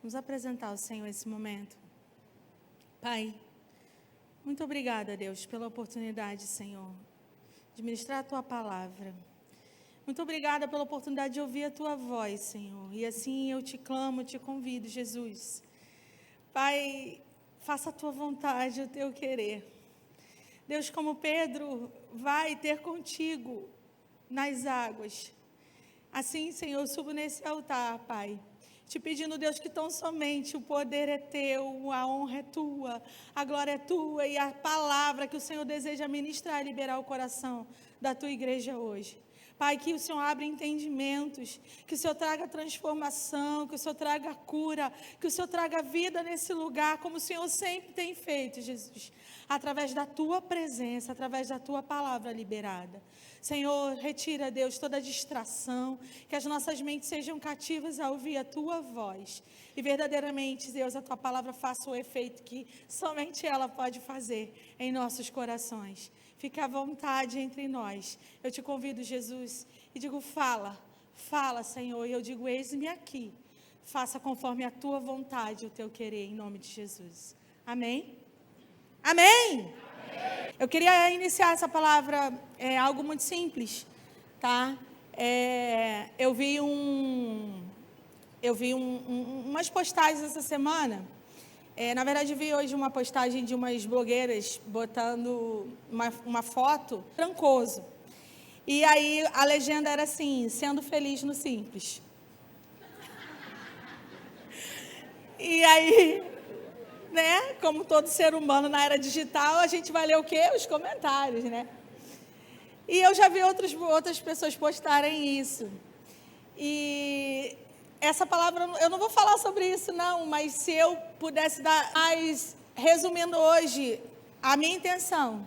Vamos apresentar ao Senhor esse momento. Pai, muito obrigada, Deus, pela oportunidade, Senhor, de ministrar a Tua palavra. Muito obrigada pela oportunidade de ouvir a Tua voz, Senhor. E assim eu te clamo, te convido, Jesus. Pai, faça a Tua vontade, o Teu querer. Deus, como Pedro vai ter contigo nas águas. Assim, Senhor, eu subo nesse altar, Pai, te pedindo, Deus, que tão somente o poder é Teu, a honra é Tua, a glória é Tua e a palavra que o Senhor deseja ministrar e liberar o coração da Tua igreja hoje. Pai, que o Senhor abra entendimentos, que o Senhor traga transformação, que o Senhor traga cura, que o Senhor traga vida nesse lugar, como o Senhor sempre tem feito, Jesus, através da Tua presença, através da Tua palavra liberada. Senhor, retira, Deus, toda distração, que as nossas mentes sejam cativas a ouvir a Tua voz. E verdadeiramente, Deus, a Tua palavra faça o efeito que somente ela pode fazer em nossos corações. Fique à vontade entre nós. Eu te convido, Jesus, e digo, fala, Senhor. E eu digo, eis-me aqui. Faça conforme a Tua vontade, o Teu querer, em nome de Jesus. Amém? Amém! Eu queria iniciar essa palavra, algo muito simples, tá? Eu vi umas postagens essa semana. Na verdade, vi hoje uma postagem de umas blogueiras botando uma foto Trancoso. E aí a legenda era assim, sendo feliz no simples. E aí, né, como todo ser humano na era digital, a gente vai ler o quê? Os comentários, né? E eu já vi outras pessoas postarem isso. E essa palavra, eu não vou falar sobre isso não, mas se eu pudesse dar, mas resumindo hoje, a minha intenção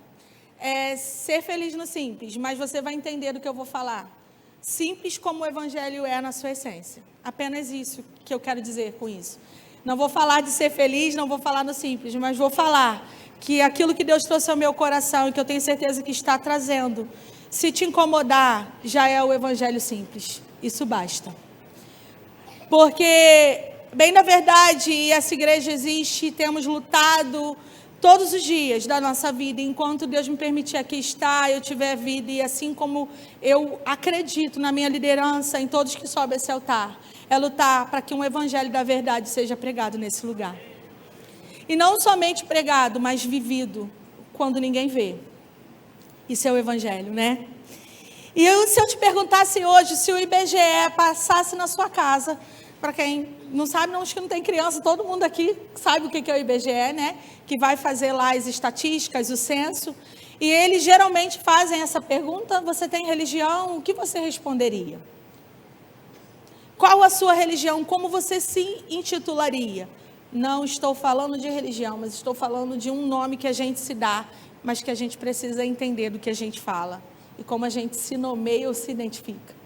é ser feliz no simples, mas você vai entender do que eu vou falar. Simples como o Evangelho é na sua essência. Apenas isso que eu quero dizer com isso. Não vou falar de ser feliz, não vou falar no simples, mas vou falar que aquilo que Deus trouxe ao meu coração e que eu tenho certeza que está trazendo, se te incomodar, já é o Evangelho simples. Isso basta. Porque, bem na verdade, essa igreja existe, temos lutado todos os dias da nossa vida, enquanto Deus me permitir aqui estar, eu tiver vida, e assim como eu acredito na minha liderança, em todos que sobem esse altar, é lutar para que um evangelho da verdade seja pregado nesse lugar. E não somente pregado, mas vivido, quando ninguém vê. Isso é o evangelho, né? E se eu te perguntasse hoje, se o IBGE passasse na sua casa, para quem não sabe, não, acho que não tem criança, todo mundo aqui sabe o que é o IBGE, né? Que vai fazer lá as estatísticas, o censo. E eles geralmente fazem essa pergunta, você tem religião? O que você responderia? Qual a sua religião? Como você se intitularia? Não estou falando de religião, mas estou falando de um nome que a gente se dá, mas que a gente precisa entender do que a gente fala. E como a gente se nomeia ou se identifica.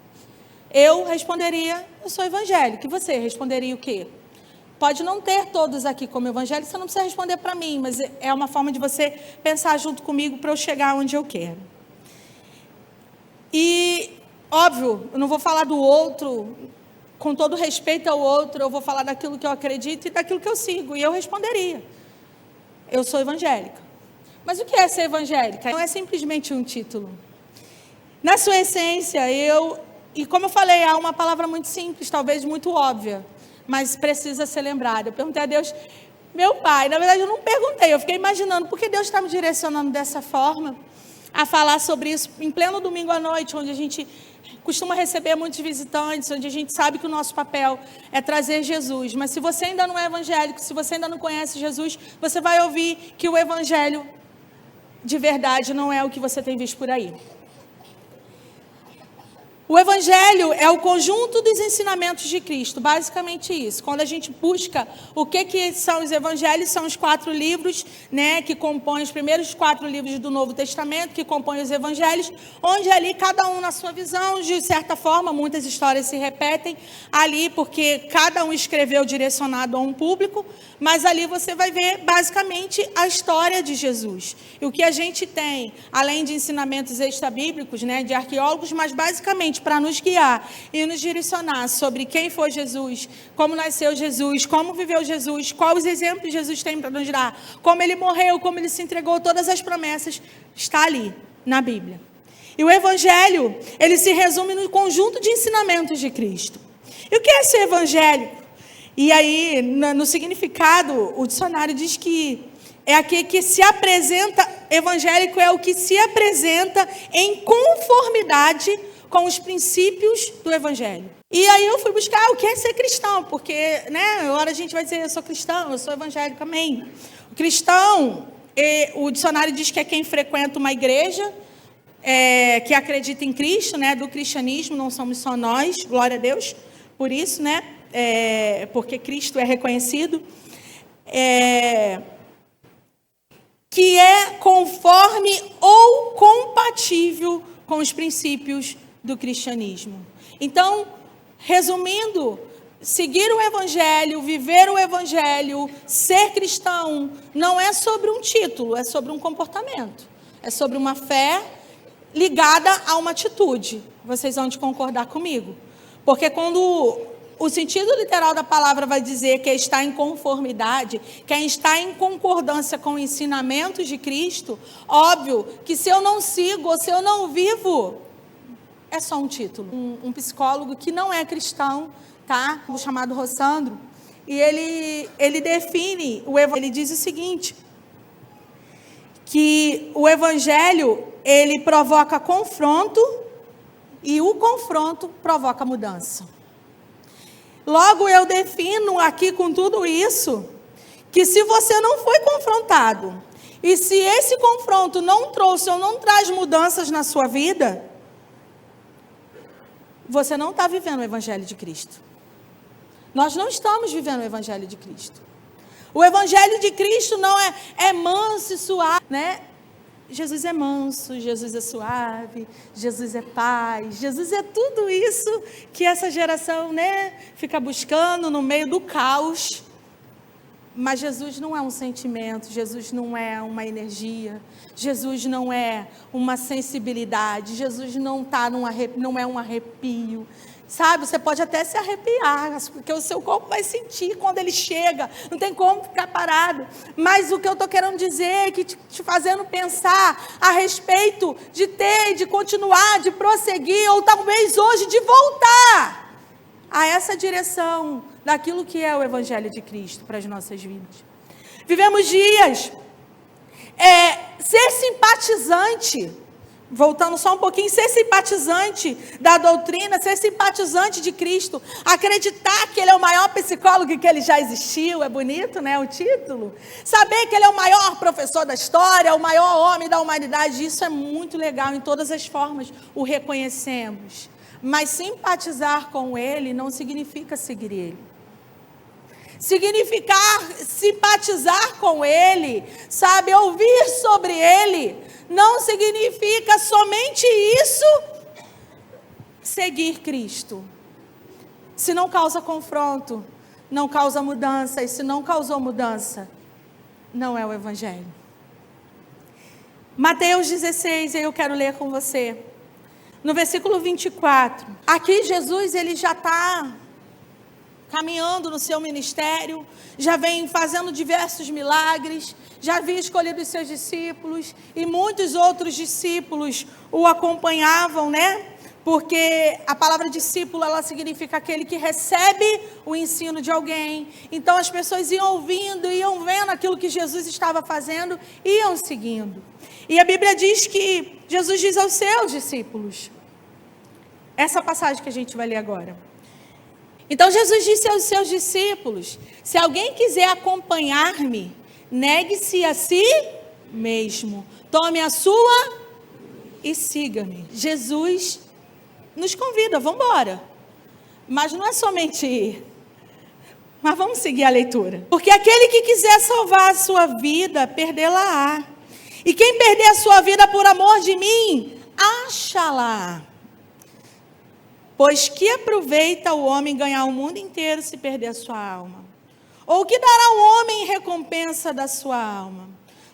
Eu responderia, eu sou evangélica. E você responderia o quê? Pode não ter todos aqui como evangélico, você não precisa responder para mim, mas é uma forma de você pensar junto comigo para eu chegar onde eu quero. E, óbvio, eu não vou falar do outro, com todo respeito ao outro, eu vou falar daquilo que eu acredito e daquilo que eu sigo. E eu responderia, eu sou evangélica. Mas o que é ser evangélica? Não é simplesmente um título. Na sua essência, e como eu falei, há uma palavra muito simples, talvez muito óbvia, mas precisa ser lembrada. Eu perguntei a Deus, meu Pai, na verdade eu não perguntei, eu fiquei imaginando, por que Deus está me direcionando dessa forma, a falar sobre isso em pleno domingo à noite, onde a gente costuma receber muitos visitantes, onde a gente sabe que o nosso papel é trazer Jesus. Mas se você ainda não é evangélico, se você ainda não conhece Jesus, você vai ouvir que o evangelho de verdade não é o que você tem visto por aí. O evangelho é o conjunto dos ensinamentos de Cristo, basicamente isso. Quando a gente busca o que são os evangelhos, são os 4 livros, né, que compõem os primeiros 4 livros do Novo Testamento, que compõem os evangelhos, onde ali cada um na sua visão, de certa forma, muitas histórias se repetem ali, porque cada um escreveu direcionado a um público, mas ali você vai ver basicamente a história de Jesus. E o que a gente tem, além de ensinamentos extrabíblicos, né, de arqueólogos, mas basicamente exatamente para nos guiar e nos direcionar sobre quem foi Jesus, como nasceu Jesus, como viveu Jesus, quais os exemplos Jesus tem para nos dar, como ele morreu, como ele se entregou, todas as promessas, está ali na Bíblia. E o Evangelho, ele se resume no conjunto de ensinamentos de Cristo. E o que é ser evangélico? E aí, no significado, o dicionário diz que é aquele que se apresenta, evangélico é o que se apresenta em conformidade com os princípios do Evangelho. E aí eu fui buscar o que é ser cristão, porque, né, agora a gente vai dizer, eu sou cristão, eu sou evangélico, amém. O cristão, o dicionário diz que é quem frequenta uma igreja, que acredita em Cristo, né, do cristianismo, não somos só nós, glória a Deus, por isso, né, porque Cristo é reconhecido, que é conforme ou compatível com os princípios do cristianismo. Então, resumindo, seguir o Evangelho, viver o Evangelho, ser cristão, não é sobre um título, é sobre um comportamento, é sobre uma fé ligada a uma atitude. Vocês vão concordar comigo? Porque quando o sentido literal da palavra vai dizer que está em conformidade, quem está em concordância com os ensinamentos de Cristo, óbvio que se eu não sigo ou se eu não vivo, é só um título. Um psicólogo que não é cristão, tá? Chamado Rossandro, e ele define, ele diz o seguinte, que o Evangelho, ele provoca confronto e o confronto provoca mudança. Logo, eu defino aqui com tudo isso, que se você não foi confrontado, e se esse confronto não trouxe ou não traz mudanças na sua vida, você não está vivendo o Evangelho de Cristo. Nós não estamos vivendo o Evangelho de Cristo. O Evangelho de Cristo não é manso e suave, né? Jesus é manso, Jesus é suave, Jesus é paz, Jesus é tudo isso que essa geração, né, fica buscando no meio do caos. Mas Jesus não é um sentimento, Jesus não é uma energia, Jesus não é uma sensibilidade, Jesus não é um arrepio. Sabe, você pode até se arrepiar, porque o seu corpo vai sentir quando ele chega, não tem como ficar parado. Mas o que eu estou querendo dizer é que te fazendo pensar a respeito de ter, de continuar, de prosseguir, ou talvez hoje de voltar a essa direção daquilo que é o Evangelho de Cristo para as nossas vidas. Vivemos dias, ser simpatizante, voltando só um pouquinho, ser simpatizante da doutrina, ser simpatizante de Cristo, acreditar que Ele é o maior psicólogo que Ele já existiu, é bonito, né, o título? Saber que Ele é o maior professor da história, o maior homem da humanidade, isso é muito legal, em todas as formas o reconhecemos. Mas simpatizar com Ele não significa seguir Ele. Simpatizar com Ele, sabe, ouvir sobre Ele, não significa somente isso, seguir Cristo. Se não causa confronto, não causa mudança, e se não causou mudança, não é o Evangelho. Mateus 16, eu quero ler com você, no versículo 24, aqui Jesus, ele já está caminhando no seu ministério, já vem fazendo diversos milagres, já havia escolhido os seus discípulos, e muitos outros discípulos o acompanhavam, né? Porque a palavra discípulo, ela significa aquele que recebe o ensino de alguém. Então as pessoas iam ouvindo, iam vendo aquilo que Jesus estava fazendo, iam seguindo. E a Bíblia diz que Jesus diz aos seus discípulos, essa passagem que a gente vai ler agora. Então Jesus disse aos seus discípulos, se alguém quiser acompanhar-me, negue-se a si mesmo, tome a sua e siga-me. Jesus nos convida, vamos embora. Mas não é somente ir, mas vamos seguir a leitura. Porque aquele que quiser salvar a sua vida, perdê-la-á. E quem perder a sua vida por amor de mim, acha-la. Pois que aproveita o homem ganhar o mundo inteiro se perder a sua alma? Ou que dará o homem em recompensa da sua alma?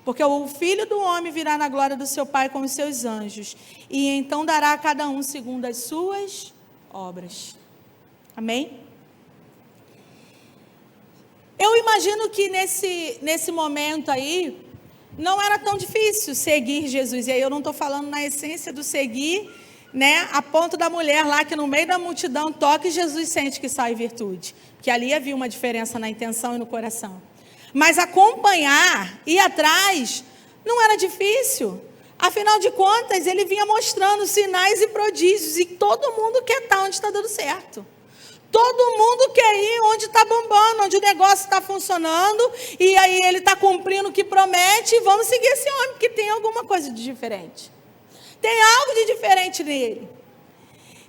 Porque o Filho do Homem virá na glória do seu Pai com os seus anjos, e então dará a cada um segundo as suas obras. Amém? Eu imagino que nesse momento aí, não era tão difícil seguir Jesus. E aí eu não estou falando na essência do seguir, né, a ponto da mulher lá que no meio da multidão toca e Jesus sente que sai virtude. Porque ali havia uma diferença na intenção e no coração. Mas acompanhar, ir atrás, não era difícil. Afinal de contas, ele vinha mostrando sinais e prodígios. E todo mundo quer estar onde está dando certo. Todo mundo quer ir onde está bombando, onde o negócio está funcionando. E aí ele está cumprindo o que promete. E vamos seguir esse homem, porque tem alguma coisa de diferente. Tem algo de diferente nele.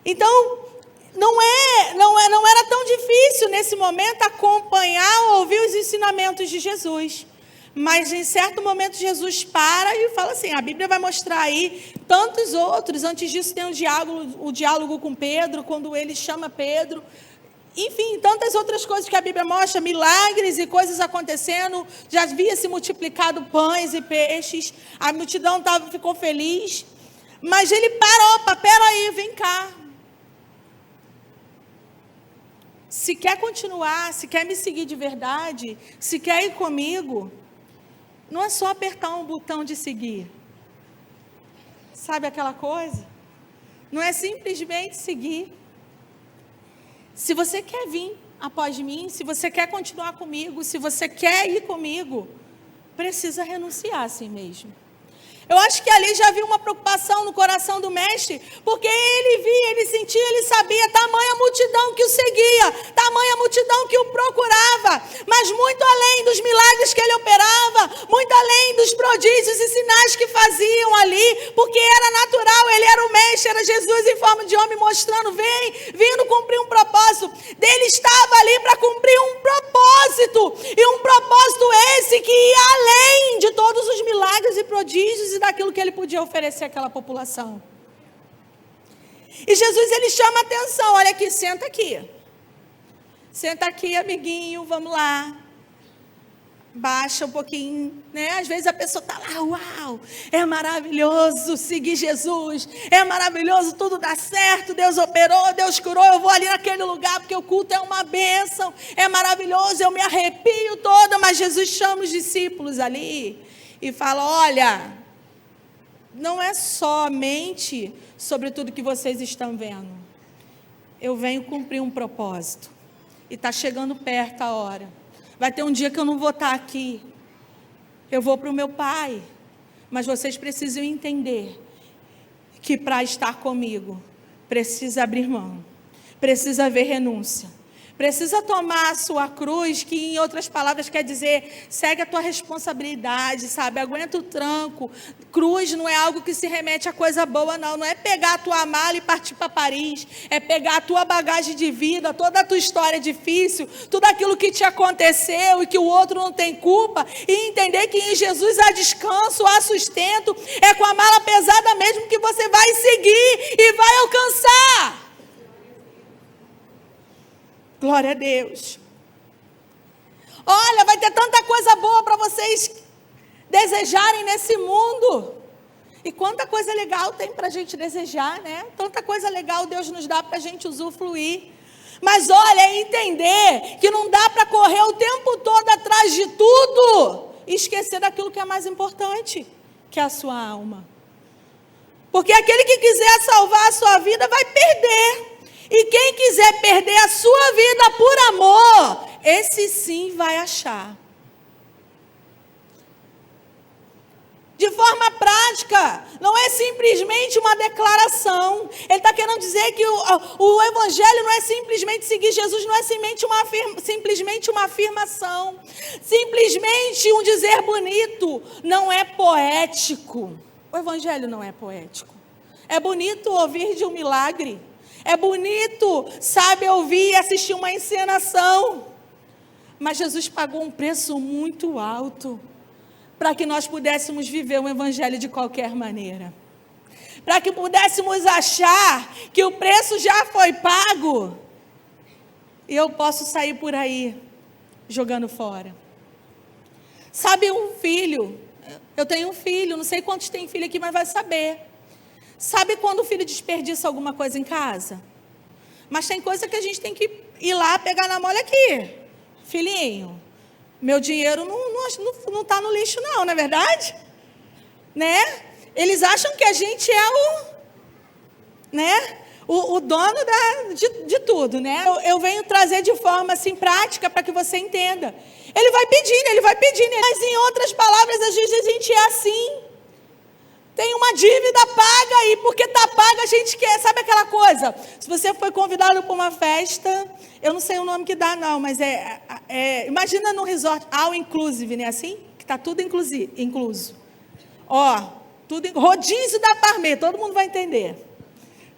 Então, não era tão difícil nesse momento acompanhar ou ouvir os ensinamentos de Jesus. Mas em certo momento Jesus para e fala assim, a Bíblia vai mostrar aí tantos outros. Antes disso tem o diálogo com Pedro, quando ele chama Pedro. Enfim, tantas outras coisas que a Bíblia mostra, milagres e coisas acontecendo. Já havia se multiplicado pães e peixes, a multidão ficou feliz. Mas ele parou, opa, peraí, vem cá. Se quer continuar, se quer me seguir de verdade, se quer ir comigo, não é só apertar um botão de seguir. Sabe aquela coisa? Não é simplesmente seguir. Se você quer vir após mim, se você quer continuar comigo, se você quer ir comigo, precisa renunciar a si mesmo. Eu acho que ali já havia uma preocupação no coração do mestre, porque ele via, ele sentia, ele sabia, tamanha multidão que o seguia, tamanha multidão que o procurava, mas muito além dos milagres que ele operava, muito além dos prodígios e sinais que faziam ali, porque era natural, ele era o mestre, era Jesus em forma de homem mostrando, vindo cumprir um propósito, dele estava ali para cumprir um propósito, e um propósito esse que ia além de todos os milagres e prodígios e daquilo que ele podia oferecer àquela população. E Jesus, ele chama a atenção, olha aqui, senta aqui. Senta aqui, amiguinho, vamos lá. Baixa um pouquinho, né? Às vezes a pessoa está lá, uau, é maravilhoso seguir Jesus, é maravilhoso, tudo dá certo, Deus operou, Deus curou, eu vou ali naquele lugar porque o culto é uma bênção, é maravilhoso, eu me arrepio toda, mas Jesus chama os discípulos ali e fala, olha, não é somente sobre tudo que vocês estão vendo. Eu venho cumprir um propósito. E está chegando perto a hora. Vai ter um dia que eu não vou estar aqui. Eu vou para o meu Pai. Mas vocês precisam entender que para estar comigo, precisa abrir mão. Precisa haver renúncia. Precisa tomar a sua cruz, que em outras palavras quer dizer, segue a tua responsabilidade, sabe? Aguenta o tranco. Cruz não é algo que se remete a coisa boa, não. Não é pegar a tua mala e partir para Paris. É pegar a tua bagagem de vida, toda a tua história difícil, tudo aquilo que te aconteceu e que o outro não tem culpa, e entender que em Jesus há descanso, há sustento. É com a mala pesada mesmo que você vai seguir e vai alcançar. Glória a Deus. Olha, vai ter tanta coisa boa para vocês desejarem nesse mundo. E quanta coisa legal tem para a gente desejar, né? Tanta coisa legal Deus nos dá para a gente usufruir. Mas olha, é entender que não dá para correr o tempo todo atrás de tudo e esquecer daquilo que é mais importante, que é a sua alma. Porque aquele que quiser salvar a sua vida vai perder. E quem quiser perder a sua vida por amor, esse sim vai achar. De forma prática, não é simplesmente uma declaração. Ele está querendo dizer que o Evangelho não é simplesmente seguir Jesus, não é simplesmente uma afirmação, simplesmente um dizer bonito, não é poético. O Evangelho não é poético. É bonito ouvir de um milagre. É bonito, sabe, ouvir e assistir uma encenação. Mas Jesus pagou um preço muito alto para que nós pudéssemos viver o Evangelho de qualquer maneira. Para que pudéssemos achar que o preço já foi pago e eu posso sair por aí jogando fora. Sabe, um filho Eu tenho um filho, não sei quantos tem filho aqui, mas vai saber. Sabe quando o filho desperdiça alguma coisa em casa? Mas tem coisa que a gente tem que ir lá pegar na mão. Olha aqui, filhinho, meu dinheiro não está no lixo não é verdade? Né? Eles acham que a gente é o dono de tudo, né? Eu venho trazer de forma assim prática para que você entenda. Ele vai pedindo, mas em outras palavras, às vezes a gente é assim. Tem uma dívida paga e porque está paga a gente quer, sabe aquela coisa? Se você foi convidado para uma festa, eu não sei o nome que dá não, mas imagina num resort, all inclusive, né? Assim, que está tudo incluso. Ó, rodízio da Parmê, todo mundo vai entender.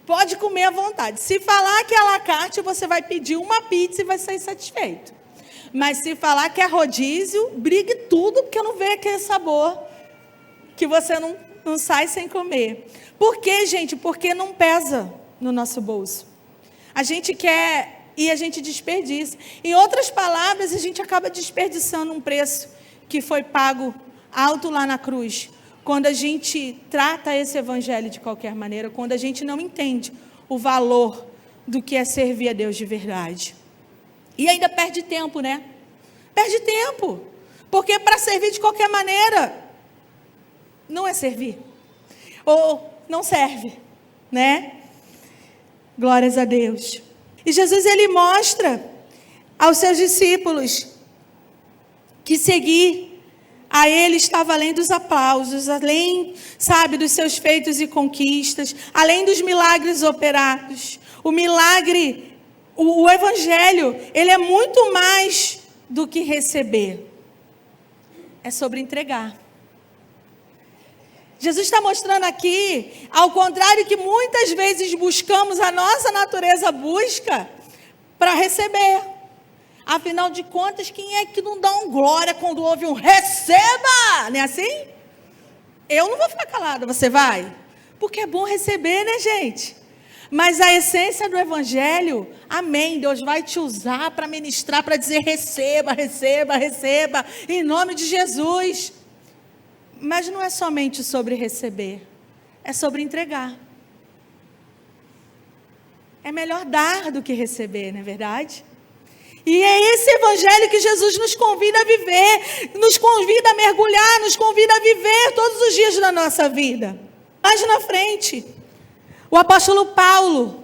Pode comer à vontade. Se falar que é à la carte, você vai pedir uma pizza e vai sair satisfeito. Mas se falar que é rodízio, brigue tudo, porque não vê aquele sabor que você não sai sem comer. Por quê, gente? Porque não pesa no nosso bolso. A gente quer e a gente desperdiça. Em outras palavras, a gente acaba desperdiçando um preço que foi pago alto lá na cruz. Quando a gente trata esse evangelho de qualquer maneira, quando a gente não entende o valor do que é servir a Deus de verdade. E ainda perde tempo, né? Perde tempo. Porque para servir de qualquer maneira, não é servir. Ou não serve, né? Glórias a Deus. E Jesus, ele mostra aos seus discípulos que seguir a ele estava além dos aplausos, além, sabe, dos seus feitos e conquistas, além dos milagres operados. O milagre, o evangelho, ele é muito mais do que receber. É sobre entregar. Jesus está mostrando aqui, ao contrário que muitas vezes buscamos, a nossa natureza busca para receber. Afinal de contas, quem é que não dá um glória quando ouve um receba? Não é assim? Eu não vou ficar calada, você vai? Porque é bom receber, né, gente? Mas a essência do evangelho, amém, Deus vai te usar para ministrar, para dizer receba, receba, receba, em nome de Jesus. Mas não é somente sobre receber, é sobre entregar. É melhor dar do que receber, não é verdade? E é esse evangelho que Jesus nos convida a viver, nos convida a mergulhar, nos convida a viver todos os dias da nossa vida. Mais na frente, o apóstolo Paulo,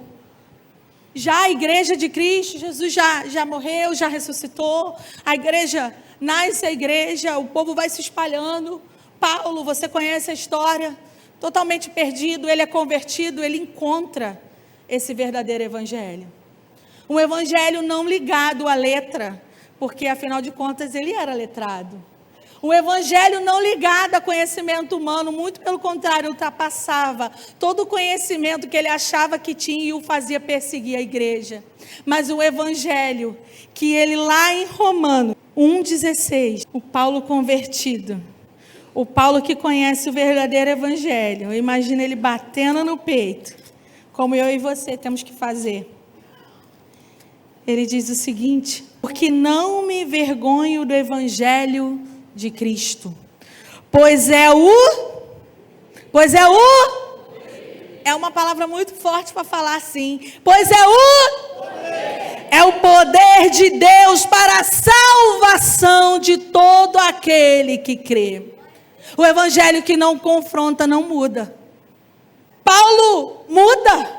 já a igreja de Cristo, Jesus já morreu, já ressuscitou, a igreja nasce, a igreja, o povo vai se espalhando. Paulo, você conhece a história, totalmente perdido, ele é convertido, ele encontra esse verdadeiro evangelho. Um evangelho não ligado à letra, porque afinal de contas ele era letrado. Um evangelho não ligado a conhecimento humano, muito pelo contrário, ultrapassava todo o conhecimento que ele achava que tinha e o fazia perseguir a igreja. Mas um evangelho que ele lá em Romanos 1,16, o Paulo convertido, o Paulo que conhece o verdadeiro evangelho, imagina ele batendo no peito, como eu e você temos que fazer. Ele diz o seguinte: porque não me envergonho do evangelho de Cristo, pois é uma palavra muito forte para falar assim, pois é o poder de Deus para a salvação de todo aquele que crê. O evangelho que não confronta não muda. Paulo muda.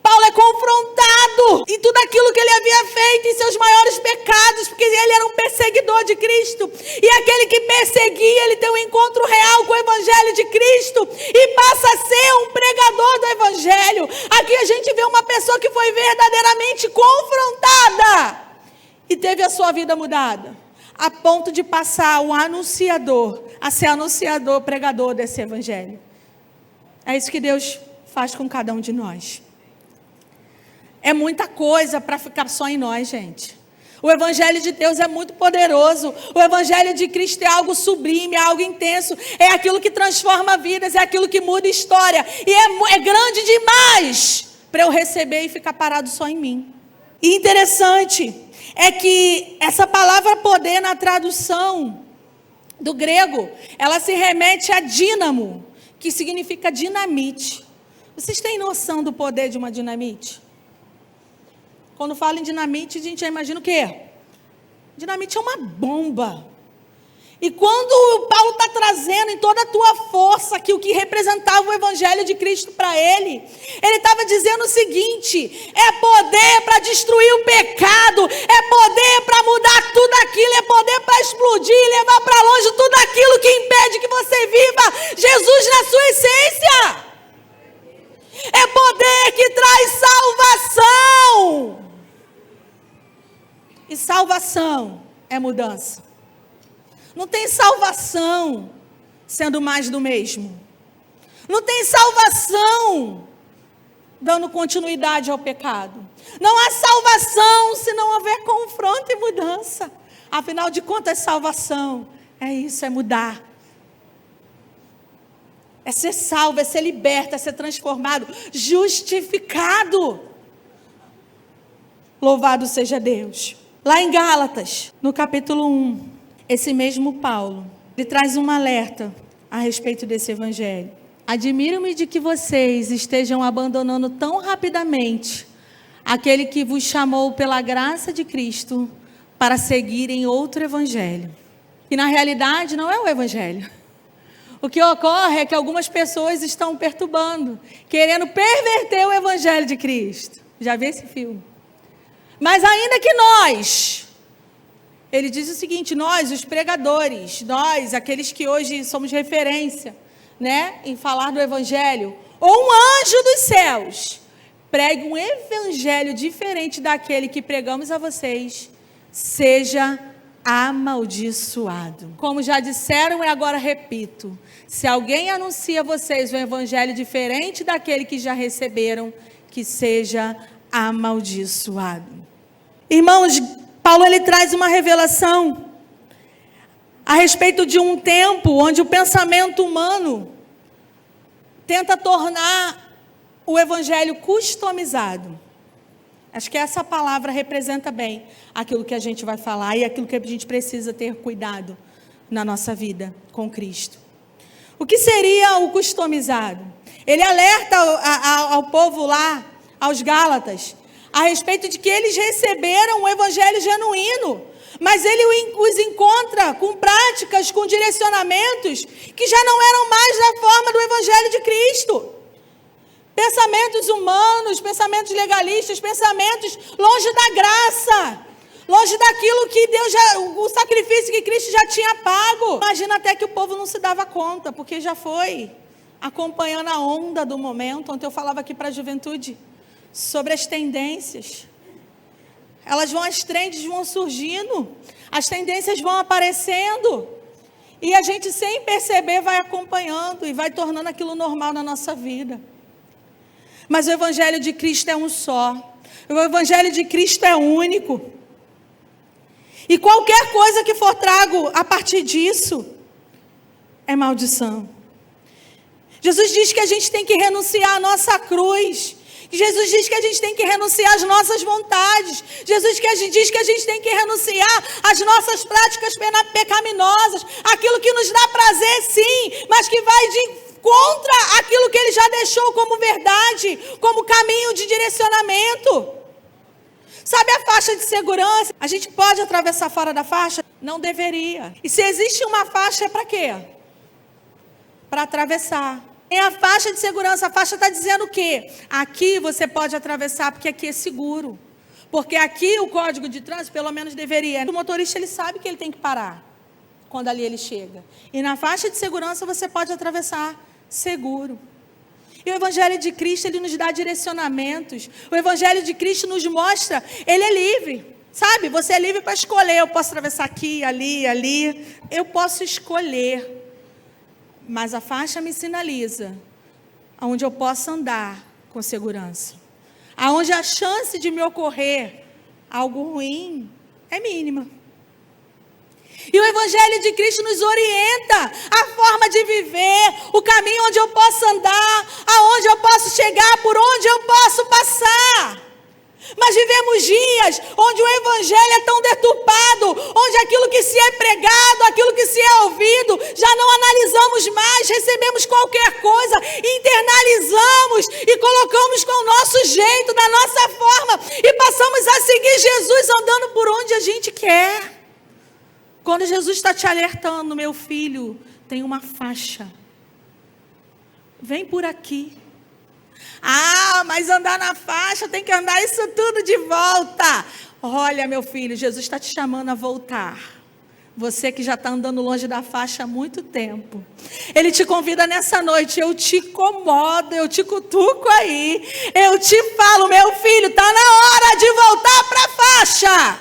Paulo é confrontado em tudo aquilo que ele havia feito, em seus maiores pecados, porque ele era um perseguidor de Cristo. E aquele que perseguia, ele tem um encontro real com o evangelho de Cristo e passa a ser um pregador do evangelho. Aqui a gente vê uma pessoa que foi verdadeiramente confrontada e teve a sua vida mudada, a ponto de passar um anunciador a ser anunciador, pregador desse evangelho. É isso que Deus faz com cada um de nós. É muita coisa para ficar só em nós, gente. O evangelho de Deus é muito poderoso. O evangelho de Cristo é algo sublime, é algo intenso. É aquilo que transforma vidas, é aquilo que muda história. E é grande demais para eu receber e ficar parado só em mim. E interessante é que essa palavra poder na tradução do grego, ela se remete a dínamo, que significa dinamite. Vocês têm noção do poder de uma dinamite? Quando fala em dinamite, a gente já imagina o quê? Dinamite é uma bomba. E quando o Paulo está trazendo em toda a tua força aqui o que representava o Evangelho de Cristo para ele estava dizendo o seguinte: é poder para destruir o pecado, é poder para mudar tudo aquilo, é poder para explodir e levar para longe tudo aquilo que impede que você viva Jesus na sua essência. É poder que traz salvação. E salvação é mudança. Não tem salvação sendo mais do mesmo. Não tem salvação dando continuidade ao pecado. Não há salvação se não houver confronto e mudança. Afinal de contas, salvação é isso, é mudar. É ser salvo, é ser liberto, é ser transformado, justificado. Louvado seja Deus. Lá em Gálatas, no capítulo 1, esse mesmo Paulo, ele traz um alerta a respeito desse evangelho. Admiro-me de que vocês estejam abandonando tão rapidamente aquele que vos chamou pela graça de Cristo para seguirem outro evangelho. E na realidade não é o evangelho. O que ocorre é que algumas pessoas estão perturbando, querendo perverter o evangelho de Cristo. Já vi esse filme? Mas ainda que nós, ele diz o seguinte: nós, os pregadores, nós, aqueles que hoje somos referência, né, em falar do evangelho, ou um anjo dos céus, pregue um evangelho diferente daquele que pregamos a vocês, seja amaldiçoado. Como já disseram e agora repito, se alguém anuncia a vocês um evangelho diferente daquele que já receberam, que seja amaldiçoado. Irmãos, Paulo ele traz uma revelação a respeito de um tempo onde o pensamento humano tenta tornar o evangelho customizado. Acho que essa palavra representa bem aquilo que a gente vai falar e aquilo que a gente precisa ter cuidado na nossa vida com Cristo. O que seria o customizado? Ele alerta ao povo lá, aos Gálatas, a respeito de que eles receberam um evangelho genuíno, mas ele os encontra com práticas, com direcionamentos que já não eram mais da forma do evangelho de Cristo. Pensamentos humanos, pensamentos legalistas, pensamentos longe da graça, longe daquilo que Deus já, o sacrifício que Cristo já tinha pago. Imagina até que o povo não se dava conta, porque já foi acompanhando a onda do momento. Ontem eu falava aqui para a juventude sobre as tendências. As trends vão surgindo, as tendências vão aparecendo, e a gente sem perceber vai acompanhando e vai tornando aquilo normal na nossa vida. Mas o evangelho de Cristo é um só. O evangelho de Cristo é único. E qualquer coisa que for trago a partir disso é maldição. Jesus diz que a gente tem que renunciar à nossa cruz. Jesus diz que a gente tem que renunciar às nossas vontades. Jesus diz que a gente tem que renunciar às nossas práticas pecaminosas. Aquilo que nos dá prazer, sim, mas que vai contra aquilo que Ele já deixou como verdade, como caminho de direcionamento. Sabe a faixa de segurança? A gente pode atravessar fora da faixa? Não deveria. E se existe uma faixa, é para quê? Para atravessar. Tem a faixa de segurança, a faixa está dizendo o quê? Aqui você pode atravessar porque aqui é seguro. Porque aqui o código de trânsito, pelo menos deveria. O motorista ele sabe que ele tem que parar quando ali ele chega. E na faixa de segurança você pode atravessar seguro. E o Evangelho de Cristo, ele nos dá direcionamentos. O Evangelho de Cristo nos mostra, ele é livre. Sabe, você é livre para escolher. Eu posso atravessar aqui, ali. Eu posso escolher. Mas a faixa me sinaliza aonde eu posso andar com segurança. Aonde a chance de me ocorrer algo ruim é mínima. E o Evangelho de Cristo nos orienta a forma de viver, o caminho onde eu posso andar, aonde eu posso chegar, por onde eu posso passar. Mas vivemos dias onde o evangelho é tão deturpado, onde aquilo que se é pregado, aquilo que se é ouvido, já não analisamos mais, recebemos qualquer coisa, internalizamos e colocamos com o nosso jeito, da nossa forma, e passamos a seguir Jesus andando por onde a gente quer. Quando Jesus está te alertando, meu filho, tem uma faixa, vem por aqui. Ah, mas andar na faixa, tem que andar isso tudo de volta. Olha, meu filho, Jesus está te chamando a voltar. Você que já está andando longe da faixa há muito tempo. Ele te convida nessa noite, eu te incomodo, eu te cutuco aí. Eu te falo, meu filho, está na hora de voltar para a faixa.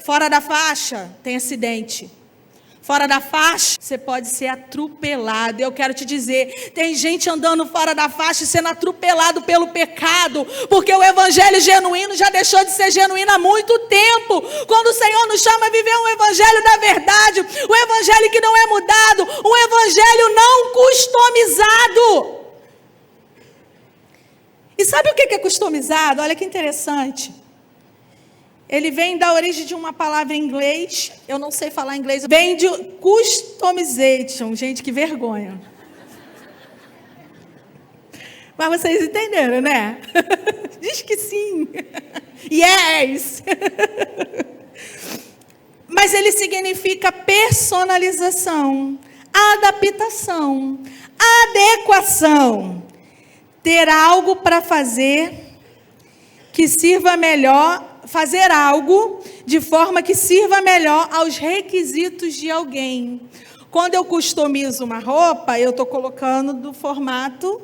Fora da faixa, tem acidente. Fora da faixa, você pode ser atropelado. Eu quero te dizer, tem gente andando fora da faixa e sendo atropelado pelo pecado, porque o evangelho genuíno já deixou de ser genuíno há muito tempo. Quando o Senhor nos chama a viver um evangelho da verdade, um evangelho que não é mudado, um evangelho não customizado. E sabe o que é customizado? Olha que interessante. Ele vem da origem de uma palavra em inglês, eu não sei falar inglês, vem de customization, gente, que vergonha. Mas vocês entenderam, né? Diz que sim. Yes. Mas ele significa personalização, adaptação, adequação. Ter algo para fazer que sirva melhor, fazer algo de forma que sirva melhor aos requisitos de alguém. Quando eu customizo uma roupa, eu estou colocando do formato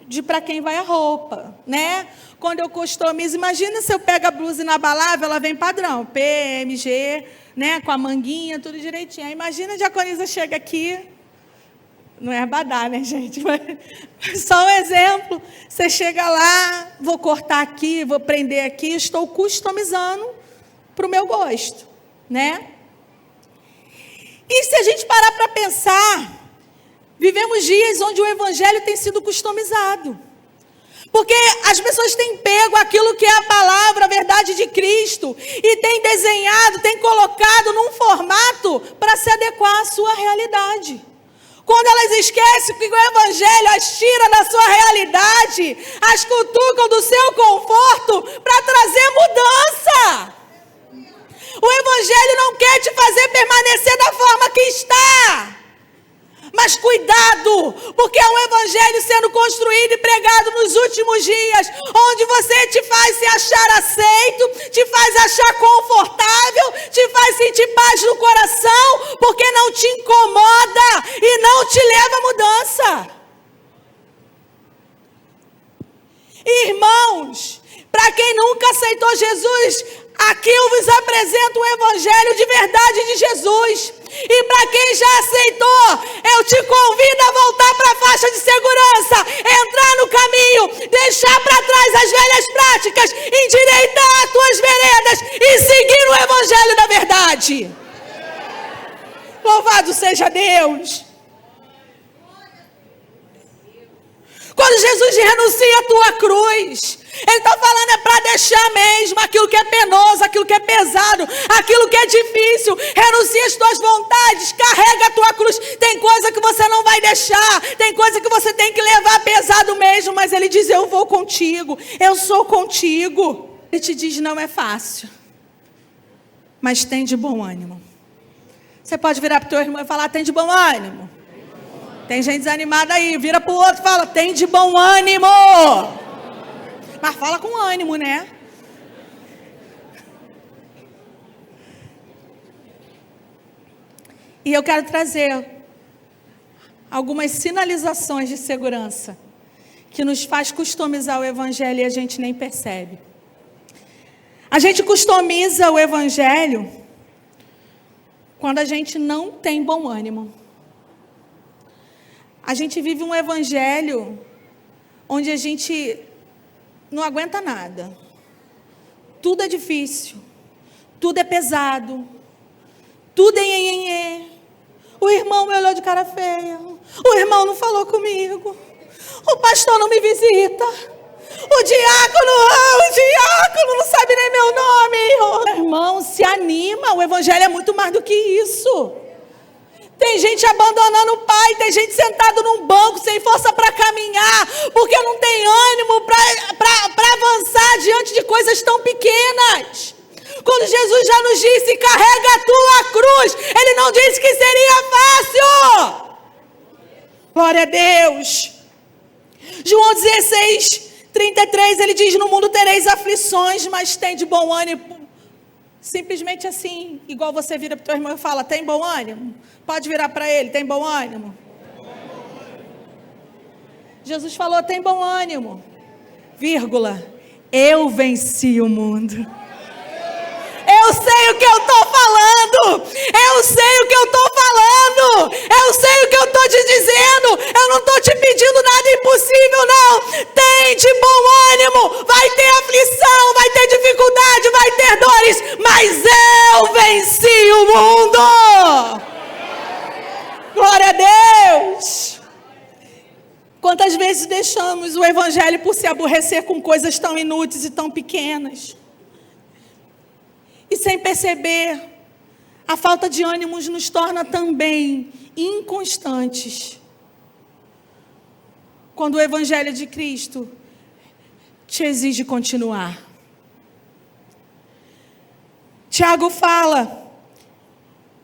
de para quem vai a roupa, né? Quando eu customizo, imagina se eu pego a blusa inabalável, ela vem padrão, PMG, né? Com a manguinha, tudo direitinho. Aí imagina a diaconisa chega aqui, não é abadá, né, gente? Mas, só um exemplo, você chega lá, vou cortar aqui, vou prender aqui, estou customizando para o meu gosto, né? E se a gente parar para pensar, vivemos dias onde o evangelho tem sido customizado. Porque as pessoas têm pego aquilo que é a palavra, a verdade de Cristo, e têm desenhado, têm colocado num formato para se adequar à sua realidade. Quando elas esquecem que o evangelho as tira da sua realidade, as cutucam do seu conforto para trazer mudança. O evangelho não quer te fazer permanecer da forma que está. Mas cuidado, porque é um evangelho sendo construído e pregado nos últimos dias, onde você te faz se achar aceito, te faz achar confortável, te faz sentir paz no coração, porque não te incomoda e não te leva à mudança. Irmãos, para quem nunca aceitou Jesus, aqui eu vos apresento o evangelho de verdade de Jesus. E para quem já aceitou, eu te convido a voltar para a faixa de segurança, entrar no caminho, deixar para trás as velhas práticas, endireitar as tuas veredas e seguir o evangelho da verdade. Louvado seja Deus. Quando Jesus renuncia a tua cruz, Ele está falando é para deixar mesmo aquilo que é penoso, aquilo que é pesado, aquilo que é difícil. Renuncia as tuas vontades, carrega a tua cruz. Tem coisa que você não vai deixar, tem coisa que você tem que levar pesado mesmo, mas Ele diz, eu vou contigo, eu sou contigo. Ele te diz, não é fácil, mas tem de bom ânimo. Você pode virar para o teu irmão e falar, tem de bom ânimo. Tem gente desanimada aí, vira para o outro e fala, tem de bom ânimo. Mas fala com ânimo, né? E eu quero trazer algumas sinalizações de segurança que nos faz customizar o evangelho e a gente nem percebe. A gente customiza o evangelho quando a gente não tem bom ânimo. A gente vive um evangelho onde a gente não aguenta nada. Tudo é difícil. Tudo é pesado. Tudo é nhenhenhê. O irmão me olhou de cara feia. O irmão não falou comigo. O pastor não me visita. O diácono não sabe nem meu nome. Irmão, se anima. O evangelho é muito mais do que isso. Tem gente abandonando o pai, tem gente sentado num banco sem força para caminhar, porque não tem ânimo para avançar diante de coisas tão pequenas. Quando Jesus já nos disse, carrega a tua cruz, Ele não disse que seria fácil. Glória a Deus. João 16:33, Ele diz, no mundo tereis aflições, mas tem de bom ânimo. Simplesmente assim, igual você vira para o teu irmão e fala, tem bom ânimo? Pode virar para ele, tem bom ânimo? Jesus falou, tem bom ânimo, vírgula, eu venci o mundo. Eu sei o que eu estou falando. Eu sei o que eu estou falando. Eu sei o que eu estou te dizendo. Eu não estou te pedindo nada impossível, não. Tem de bom ânimo. Vai ter aflição, vai ter dificuldade, vai ter dores. Mas eu venci o mundo. Glória a Deus. Quantas vezes deixamos o evangelho por se aborrecer com coisas tão inúteis e tão pequenas? E sem perceber, a falta de ânimos nos torna também inconstantes. Quando o evangelho de Cristo te exige continuar. Tiago fala,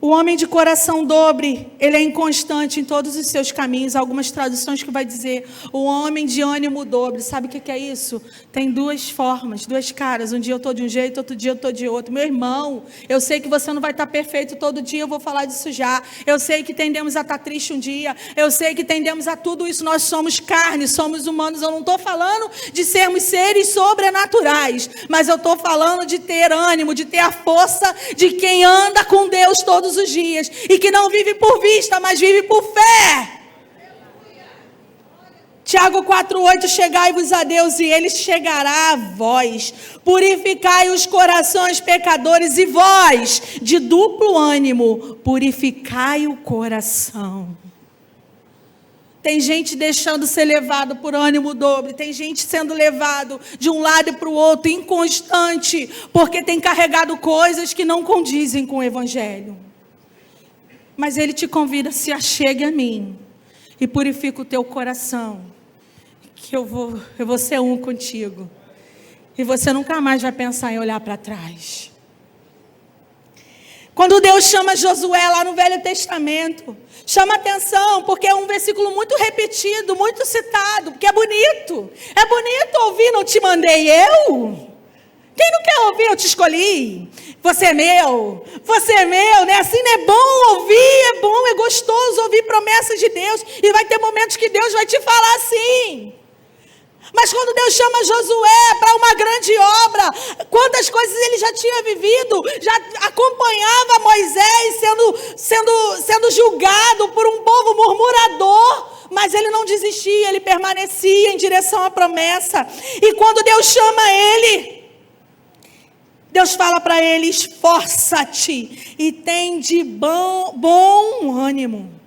o homem de coração dobre, ele é inconstante em todos os seus caminhos. Algumas traduções que vai dizer, o homem de ânimo dobre. Sabe o que é isso? Tem duas formas, duas caras. Um dia eu estou de um jeito, outro dia eu estou de outro. Meu irmão, eu sei que você não vai estar perfeito todo dia, eu vou falar disso já. Eu sei que tendemos a estar triste um dia. Eu sei que tendemos a tudo isso. Nós somos carne, somos humanos. Eu não estou falando de sermos seres sobrenaturais. Mas eu estou falando de ter ânimo, de ter a força de quem anda com Deus todos os dias, e que não vive por vista, mas vive por fé. Tiago 4:8, chegai-vos a Deus e Ele chegará a vós, purificai os corações pecadores, e vós, de duplo ânimo, purificai o coração. Tem gente deixando ser levado por ânimo dobre, tem gente sendo levado de um lado para o outro, inconstante, porque tem carregado coisas que não condizem com o evangelho. Mas Ele te convida, se achegue a mim e purifica o teu coração, que eu vou ser um contigo. E você nunca mais vai pensar em olhar para trás. Quando Deus chama Josué lá no Velho Testamento, chama atenção, porque é um versículo muito repetido, muito citado, porque é bonito. É bonito ouvir, não te mandei eu? Quem não quer ouvir, eu te escolhi. Você é meu, né? Assim é bom ouvir, é bom, é gostoso ouvir promessas de Deus. E vai ter momentos que Deus vai te falar assim. Mas quando Deus chama Josué para uma grande obra, quantas coisas ele já tinha vivido, já acompanhava Moisés sendo julgado por um povo murmurador. Mas ele não desistia, ele permanecia em direção à promessa. E quando Deus chama ele, Deus fala para ele, esforça-te e tem de bom ânimo.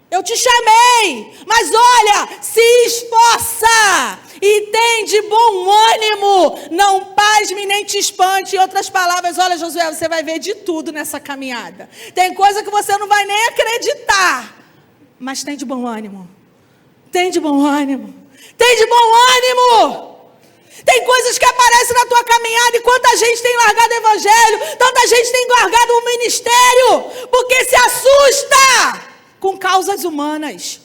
Eu te chamei, mas olha, se esforça e tem de bom ânimo, não pasme nem te espante. Em outras palavras, olha Josué, você vai ver de tudo nessa caminhada. Tem coisa que você não vai nem acreditar, mas tem de bom ânimo, tem de bom ânimo, tem de bom ânimo. Tem coisas que aparecem na tua caminhada e quanta gente tem largado o evangelho, tanta gente tem largado o ministério, porque se assusta com causas humanas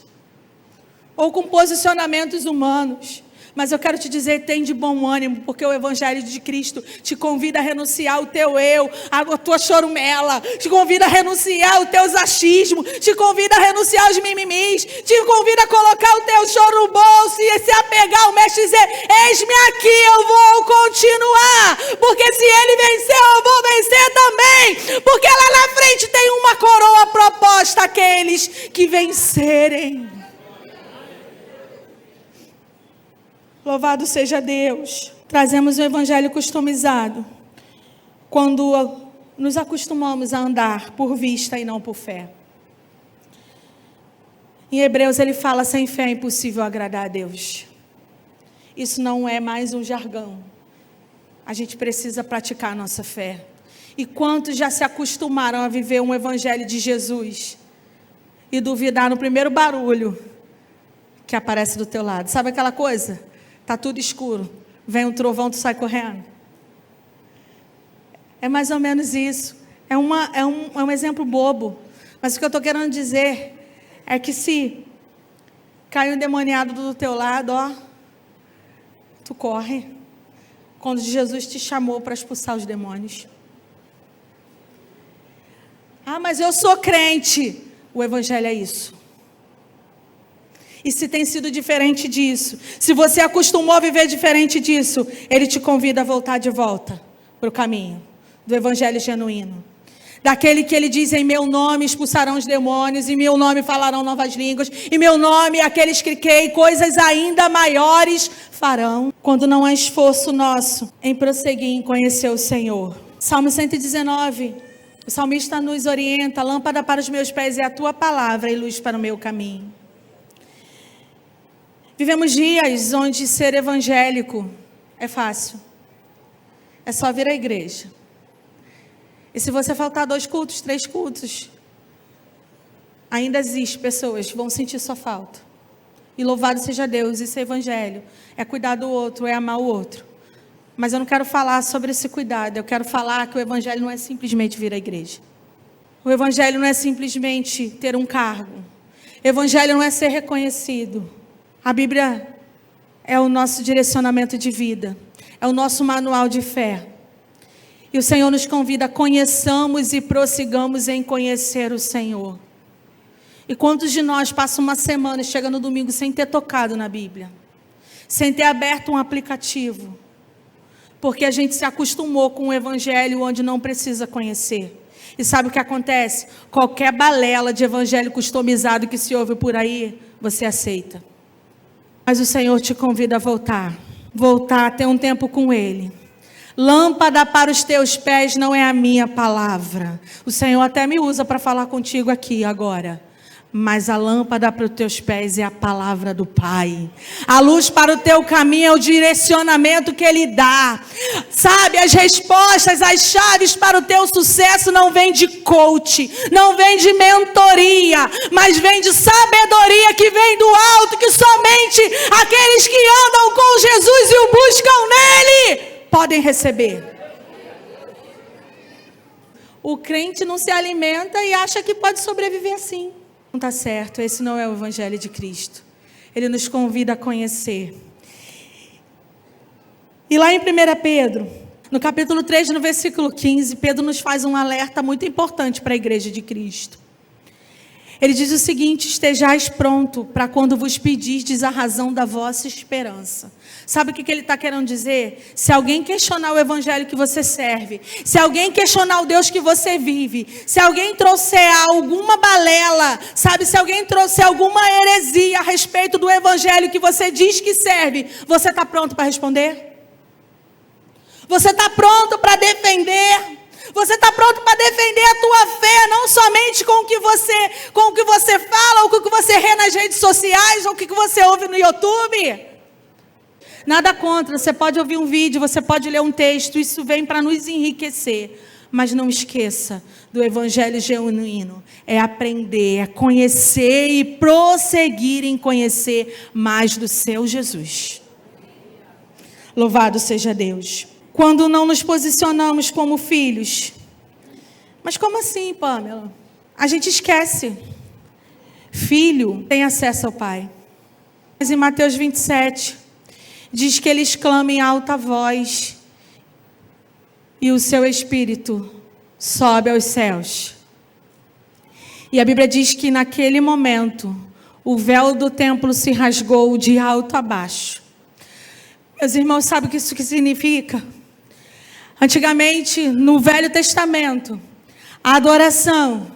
ou com posicionamentos humanos. Mas eu quero te dizer, tem de bom ânimo, porque o evangelho de Cristo te convida a renunciar o teu eu, a tua chorumela, te convida a renunciar o teu achismo, te convida a renunciar os mimimis, te convida a colocar o teu choro no bolso e se apegar ao mestre e dizer, eis-me aqui, eu vou continuar, porque se ele venceu, eu vou vencer também, porque lá na frente tem uma coroa proposta àqueles que vencerem. Louvado seja Deus. Trazemos o evangelho customizado quando nos acostumamos a andar por vista e não por fé. Em Hebreus ele fala: sem fé é impossível agradar a Deus. Isso não é mais um jargão. A gente precisa praticar a nossa fé. E quantos já se acostumaram a viver um evangelho de Jesus e duvidar no primeiro barulho que aparece do teu lado? Sabe aquela coisa? Tá tudo escuro, vem um trovão, tu sai correndo. É mais ou menos isso. É um exemplo bobo. Mas o que eu estou querendo dizer é que se cai um endemoniado do teu lado, ó, tu corre. Quando Jesus te chamou para expulsar os demônios. Ah, mas eu sou crente. O evangelho é isso. E se tem sido diferente disso, se você acostumou a viver diferente disso, ele te convida a voltar de volta para o caminho do evangelho genuíno. Daquele que ele diz: em meu nome expulsarão os demônios, em meu nome falarão novas línguas, em meu nome aqueles que creem, coisas ainda maiores farão. Quando não há esforço nosso em prosseguir em conhecer o Senhor. Salmo 119, o salmista nos orienta: lâmpada para os meus pés é a tua palavra e luz para o meu caminho. Vivemos dias onde ser evangélico é fácil. É só vir à igreja. E se você faltar 2 cultos, 3 cultos, ainda existe pessoas que vão sentir sua falta. E louvado seja Deus, isso é evangelho. É cuidar do outro, é amar o outro. Mas eu não quero falar sobre esse cuidado. Eu quero falar que o evangelho não é simplesmente vir à igreja. O evangelho não é simplesmente ter um cargo. O evangelho não é ser reconhecido. A Bíblia é o nosso direcionamento de vida. É o nosso manual de fé. E o Senhor nos convida: conheçamos e prossigamos em conhecer o Senhor. E quantos de nós passam uma semana e chega no domingo sem ter tocado na Bíblia? Sem ter aberto um aplicativo? Porque a gente se acostumou com um evangelho onde não precisa conhecer. E sabe o que acontece? Qualquer balela de evangelho customizado que se ouve por aí, você aceita. Mas o Senhor te convida a voltar. Voltar a ter um tempo com Ele. Lâmpada para os teus pés não é a minha palavra. O Senhor até me usa para falar contigo aqui agora. Mas a lâmpada para os teus pés é a palavra do Pai. A luz para o teu caminho é o direcionamento que Ele dá. Sabe, as respostas, as chaves para o teu sucesso não vêm de coach, não vem de mentoria, mas vem de sabedoria que vem do alto, que somente aqueles que andam com Jesus e o buscam nele podem receber. O crente não se alimenta e acha que pode sobreviver assim. Não está certo, esse não é o evangelho de Cristo. Ele nos convida a conhecer. E lá em 1 Pedro, no capítulo 3, no versículo 15, Pedro nos faz um alerta muito importante para a igreja de Cristo. Ele diz o seguinte: estejais pronto para quando vos pedirdes a razão da vossa esperança. Sabe o que ele está querendo dizer? Se alguém questionar o evangelho que você serve, se alguém questionar o Deus que você vive, se alguém trouxer alguma balela, sabe, se alguém trouxer alguma heresia a respeito do evangelho que você diz que serve, você está pronto para responder? Você está pronto para defender? Você está pronto para defender a tua fé, não somente com o que você fala, ou com o que você vê nas redes sociais, ou o que você ouve no YouTube? Nada contra, você pode ouvir um vídeo, você pode ler um texto, isso vem para nos enriquecer. Mas não esqueça do evangelho genuíno. É aprender, é conhecer e prosseguir em conhecer mais do seu Jesus. Louvado seja Deus. Quando não nos posicionamos como filhos. Mas como assim, Pamela? A gente esquece. Filho tem acesso ao Pai. Mas em Mateus 27... diz que eles clamam em alta voz e o seu espírito sobe aos céus. E a Bíblia diz que naquele momento o véu do templo se rasgou de alto a baixo. Meus irmãos, sabem o que isso significa? Antigamente, no Velho Testamento, a adoração,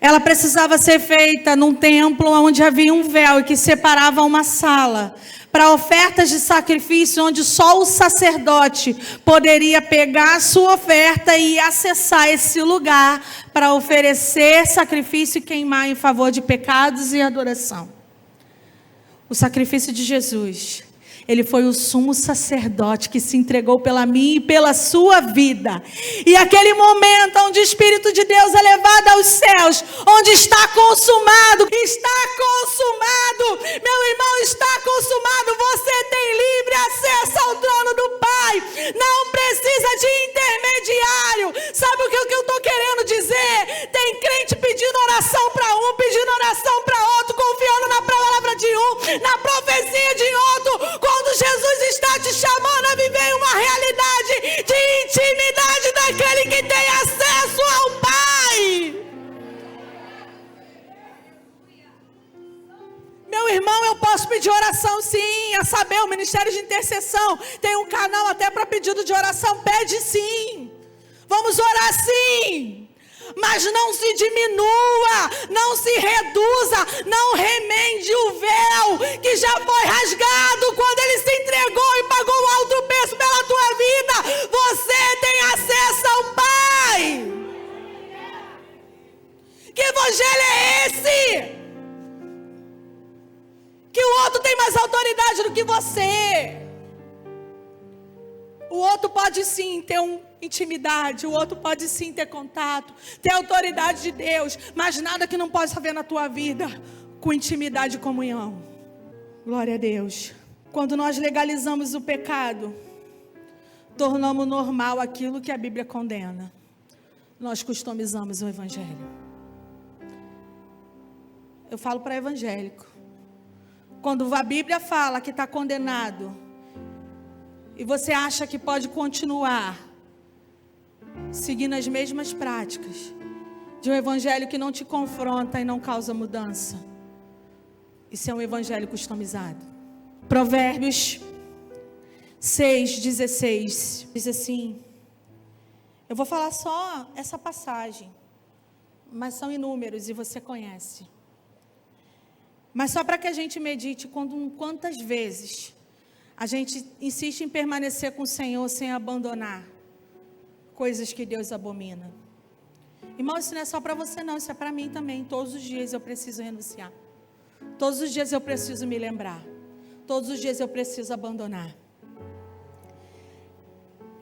ela precisava ser feita num templo onde havia um véu que separava uma sala para ofertas de sacrifício, onde só o sacerdote poderia pegar a sua oferta e acessar esse lugar para oferecer sacrifício e queimar em favor de pecados e adoração. O sacrifício de Jesus, ele foi o sumo sacerdote que se entregou pela minha e pela sua vida. E aquele momento onde o Espírito de Deus é levado aos céus, onde está consumado, meu irmão, está consumado, você tem livre acesso ao trono do Pai, não precisa de intermediário. Sabe o que eu estou querendo dizer? Tem crente pedindo oração para um, pedindo oração para outro, confiando na palavra de um, na profecia de outro, quando Jesus está te chamando a viver uma realidade de intimidade daquele que tem acesso ao Pai. Meu irmão, eu posso pedir oração sim, a saber, o Ministério de Intercessão tem um canal até para pedido de oração, pede sim, vamos orar sim. Mas não se diminua, não se reduza, não remende o véu que já foi rasgado quando ele se entregou e pagou um alto preço pela tua vida. Você tem acesso ao Pai. Que evangelho é esse? Que o outro tem mais autoridade do que você. O outro pode sim ter intimidade, o outro pode sim ter contato, ter autoridade de Deus, mas nada que não possa haver na tua vida com intimidade e comunhão. Glória a Deus. Quando nós legalizamos o pecado, tornamos normal aquilo que a Bíblia condena. Nós customizamos o evangelho. Eu falo para evangélico. Quando a Bíblia fala que está condenado, e você acha que pode continuar seguindo as mesmas práticas de um evangelho que não te confronta e não causa mudança, isso é um evangelho customizado. Provérbios 6:16 diz assim, eu vou falar só essa passagem, mas são inúmeros e você conhece. Mas só para que a gente medite quantas vezes a gente insiste em permanecer com o Senhor sem abandonar coisas que Deus abomina. Irmão, isso não é só para você não, isso é para mim também. Todos os dias eu preciso renunciar. Todos os dias eu preciso me lembrar. Todos os dias eu preciso abandonar.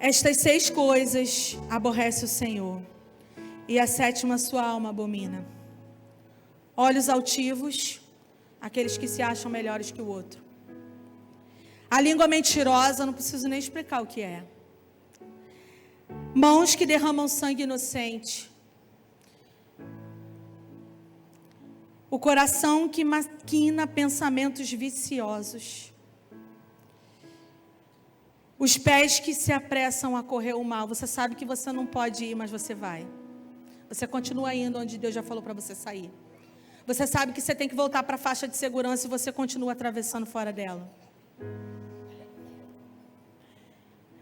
Estas 6 coisas aborrece o Senhor, e a 7ª sua alma abomina. Olhos altivos, aqueles que se acham melhores que o outro. A língua mentirosa, não preciso nem explicar o que é. Mãos que derramam sangue inocente. O coração que maquina pensamentos viciosos. Os pés que se apressam a correr o mal. Você sabe que você não pode ir, mas você vai. Você continua indo onde Deus já falou para você sair. Você sabe que você tem que voltar para a faixa de segurança e você continua atravessando fora dela.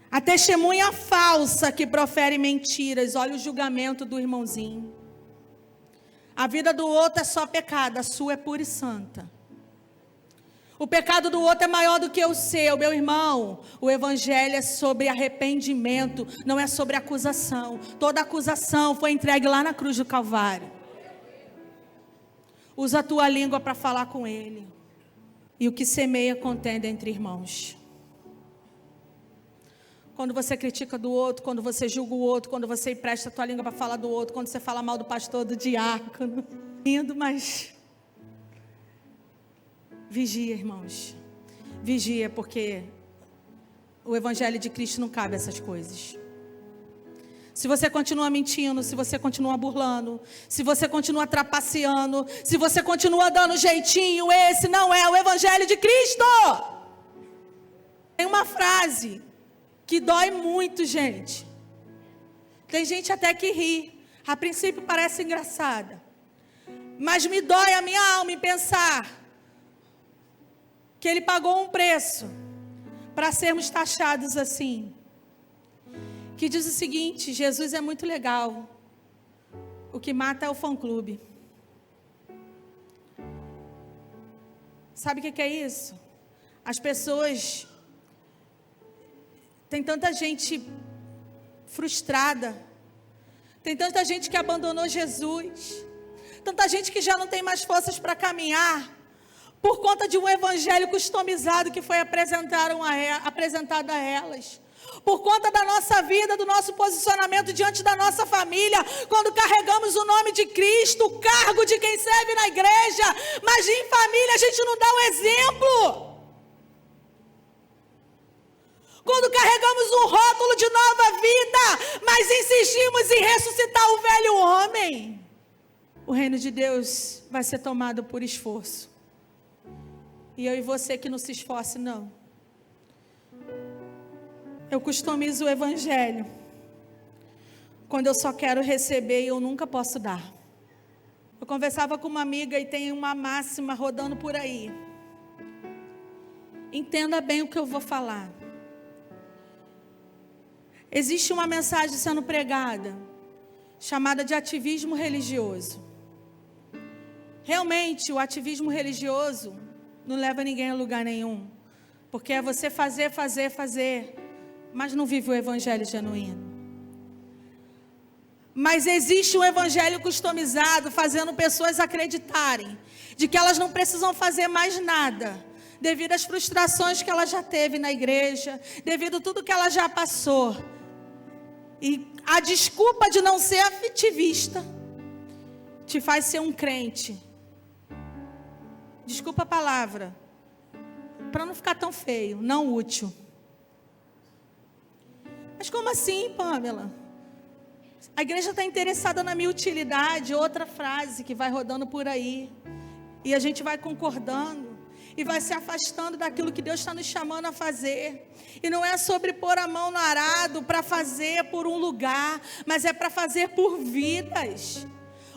A testemunha falsa que profere mentiras. Olha o julgamento do irmãozinho. A vida do outro é só pecado, a sua é pura e santa. O pecado do outro é maior do que o seu, meu irmão. O evangelho é sobre arrependimento, não é sobre acusação. Toda acusação foi entregue lá na cruz do Calvário. Usa a tua língua para falar com Ele. E o que semeia contenda entre irmãos. Quando você critica do outro, quando você julga o outro, quando você empresta a tua língua para falar do outro, quando você fala mal do pastor, do diácono. Lindo, mas vigia, irmãos. Vigia, porque o evangelho de Cristo não cabe a essas coisas. Se você continua mentindo, se você continua burlando, se você continua trapaceando, se você continua dando jeitinho, esse não é o evangelho de Cristo. Tem uma frase que dói muito, gente. Tem gente até que ri. A princípio parece engraçada. Mas me dói a minha alma em pensar que Ele pagou um preço para sermos taxados assim. Que diz o seguinte: Jesus é muito legal. O que mata é o fã-clube. Sabe o que é isso? As pessoas, tem tanta gente frustrada, tem tanta gente que abandonou Jesus, tanta gente que já não tem mais forças para caminhar, por conta de um evangelho customizado que foi apresentado a elas. Por conta da nossa vida, do nosso posicionamento diante da nossa família, quando carregamos o nome de Cristo, o cargo de quem serve na igreja, mas em família a gente não dá o exemplo. Quando carregamos um rótulo de nova vida, mas insistimos em ressuscitar o velho homem, o reino de Deus vai ser tomado por esforço. E eu e você que não se esforce, não. Eu customizo o evangelho quando eu só quero receber e eu nunca posso dar. Eu conversava com uma amiga e tem uma máxima rodando por aí. Entenda bem o que eu vou falar. Existe uma mensagem sendo pregada, chamada de ativismo religioso. Realmente, o ativismo religioso não leva ninguém a lugar nenhum. Porque é você fazer, mas não vive o evangelho genuíno. Mas existe um evangelho customizado, fazendo pessoas acreditarem de que elas não precisam fazer mais nada, devido às frustrações que ela já teve na igreja, devido a tudo que ela já passou. E a desculpa de não ser ativista te faz ser um crente. Desculpa a palavra, para não ficar tão feio, não útil. Mas como assim, Pamela? A igreja está interessada na minha utilidade. Outra frase que vai rodando por aí. E a gente vai concordando. E vai se afastando daquilo que Deus está nos chamando a fazer. E não é sobre pôr a mão no arado para fazer por um lugar. Mas é para fazer por vidas.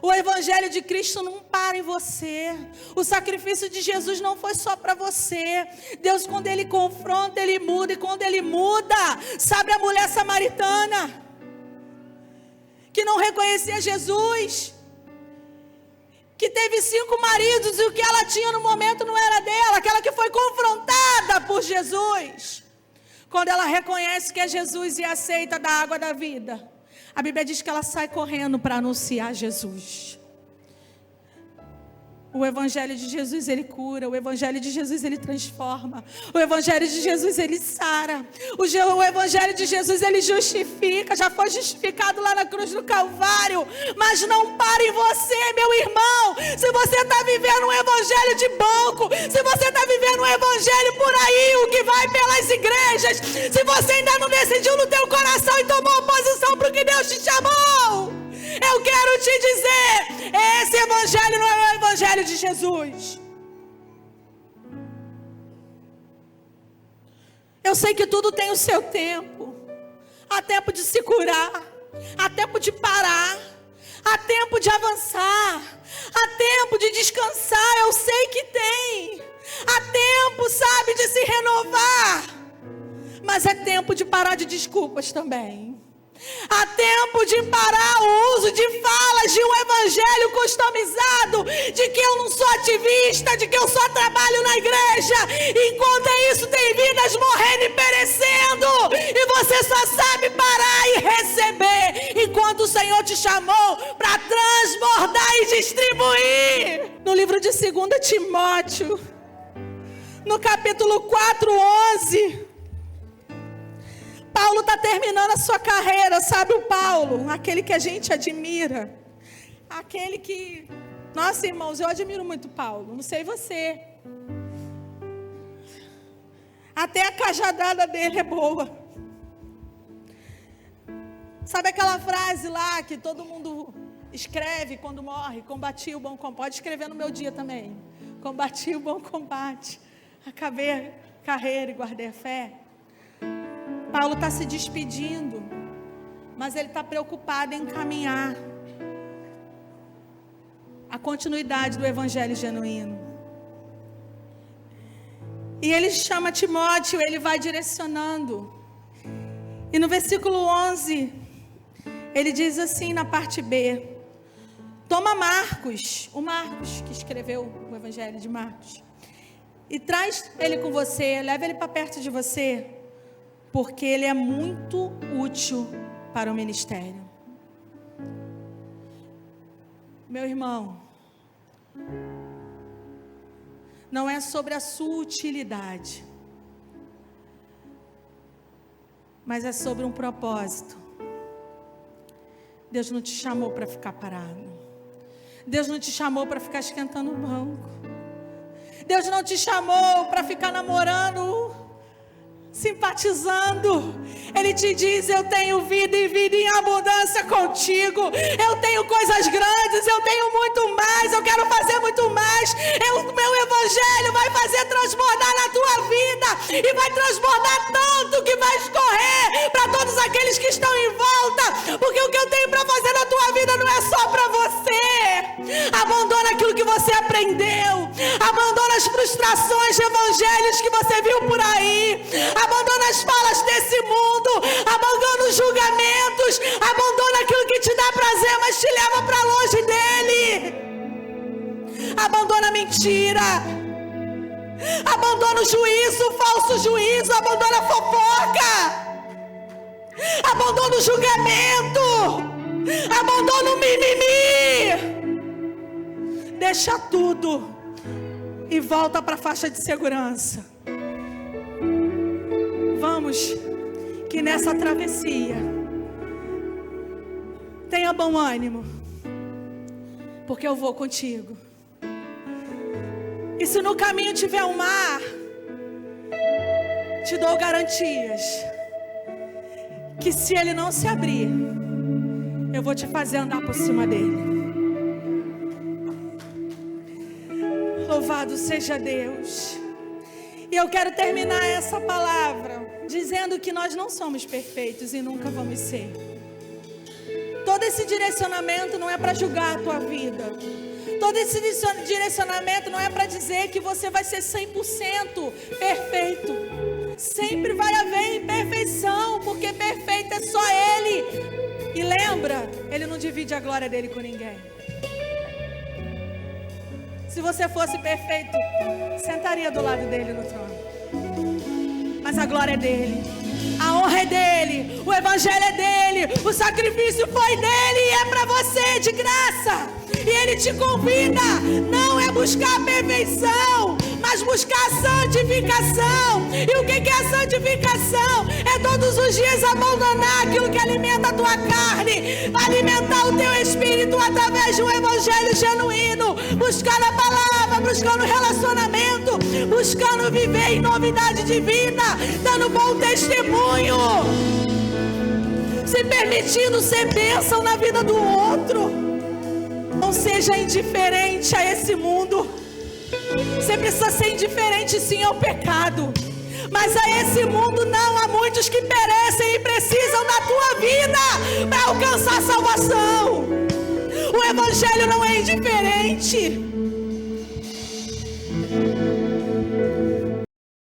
O evangelho de Cristo não para em você. O sacrifício de Jesus não foi só para você. Deus, quando Ele confronta, Ele muda. E quando Ele muda, sabe a mulher samaritana que não reconhecia Jesus, que teve 5 maridos e o que ela tinha no momento não era dela, aquela que foi confrontada por Jesus. Quando ela reconhece que é Jesus e aceita da água da vida, a Bíblia diz que ela sai correndo para anunciar Jesus. O evangelho de Jesus, ele cura. O evangelho de Jesus, ele transforma. O evangelho de Jesus, ele sara. O evangelho de Jesus, ele justifica. Já foi justificado lá na cruz do Calvário. Mas não para em você, meu irmão. Se você está vivendo um evangelho de banco, se você está vivendo um evangelho por aí, o que vai pelas igrejas, se você ainda não decidiu no teu coração e tomou posição para o que Deus te chamou, eu quero te dizer, esse evangelho não é o evangelho de Jesus. Eu sei que tudo tem o seu tempo. Há tempo de se curar, há tempo de parar, há tempo de avançar, há tempo de descansar, eu sei que tem. Há tempo, sabe, de se renovar. Mas é tempo de parar de desculpas também. Há tempo de parar o uso de falas de um evangelho customizado, de que eu não sou ativista, de que eu só trabalho na igreja. Enquanto isso, tem vidas morrendo e perecendo, e você só sabe parar e receber, enquanto o Senhor te chamou para transbordar e distribuir. No livro de 2 Timóteo, no capítulo 4:11, Paulo está terminando a sua carreira, sabe o Paulo? Aquele que a gente admira. Aquele que... Nossa, irmãos, eu admiro muito Paulo. Não sei você. Até a cajadada dele é boa. Sabe aquela frase lá que todo mundo escreve quando morre? Combati o bom combate. Pode escrever no meu dia também. Combati o bom combate. Acabei a carreira e guardei a fé. Paulo está se despedindo, mas ele está preocupado em caminhar a continuidade do evangelho genuíno. E ele chama Timóteo, ele vai direcionando. E no versículo 11, ele diz assim na parte B: toma Marcos, o Marcos que escreveu o evangelho de Marcos, E traz ele com você, leva ele para perto de você, porque ele é muito útil para o ministério. Meu irmão, não é sobre a sua utilidade, mas é sobre um propósito. Deus não te chamou para ficar parado. Deus não te chamou para ficar esquentando o banco. Deus não te chamou para ficar namorando, simpatizando. Ele te diz: eu tenho vida e vida em abundância contigo. Eu tenho coisas grandes, eu tenho muito mais, eu quero fazer muito mais. O meu evangelho vai fazer transbordar na tua vida, e vai transbordar tanto que vai escorrer para todos aqueles que estão em volta, porque o que eu tenho para fazer na tua vida não é só para você. Abandona aquilo que você aprendeu, abandona as frustrações de evangelhos que você viu por aí, abandona as falas desse mundo, abandona os julgamentos, abandona aquilo que te dá prazer, mas te leva para longe dele. Abandona a mentira, abandona o juízo, o falso juízo, abandona a fofoca, abandona o julgamento, abandona o mimimi. Deixa tudo e volta para a faixa de segurança. Vamos, que nessa travessia tenha bom ânimo, porque eu vou contigo. E se no caminho tiver um mar, te dou garantias que se ele não se abrir, eu vou te fazer andar por cima dele. Louvado seja Deus. E eu quero terminar essa palavra dizendo que nós não somos perfeitos e nunca vamos ser. Todo esse direcionamento não é para julgar a tua vida. Todo esse direcionamento não é para dizer que você vai ser 100% perfeito. Sempre vai haver imperfeição, porque perfeito é só Ele. E lembra, Ele não divide a glória dele com ninguém. Se você fosse perfeito, sentaria do lado dele no trono. Mas a glória é dele, a honra é dele, o evangelho é dele, o sacrifício foi dele e é para você de graça. E ele te convida, não é buscar a perfeição, mas buscar a santificação. E o que é a santificação? É todos os dias abandonar aquilo que alimenta a tua carne, alimentar o teu espírito através de um evangelho genuíno, buscando a palavra, buscando relacionamento, buscando viver em novidade de vida, dando bom testemunho, se permitindo ser bênção na vida do outro. Não seja indiferente a esse mundo. Você precisa ser indiferente sim ao pecado, mas a esse mundo não. Há muitos que perecem e precisam da tua vida para alcançar a salvação. O evangelho não é indiferente.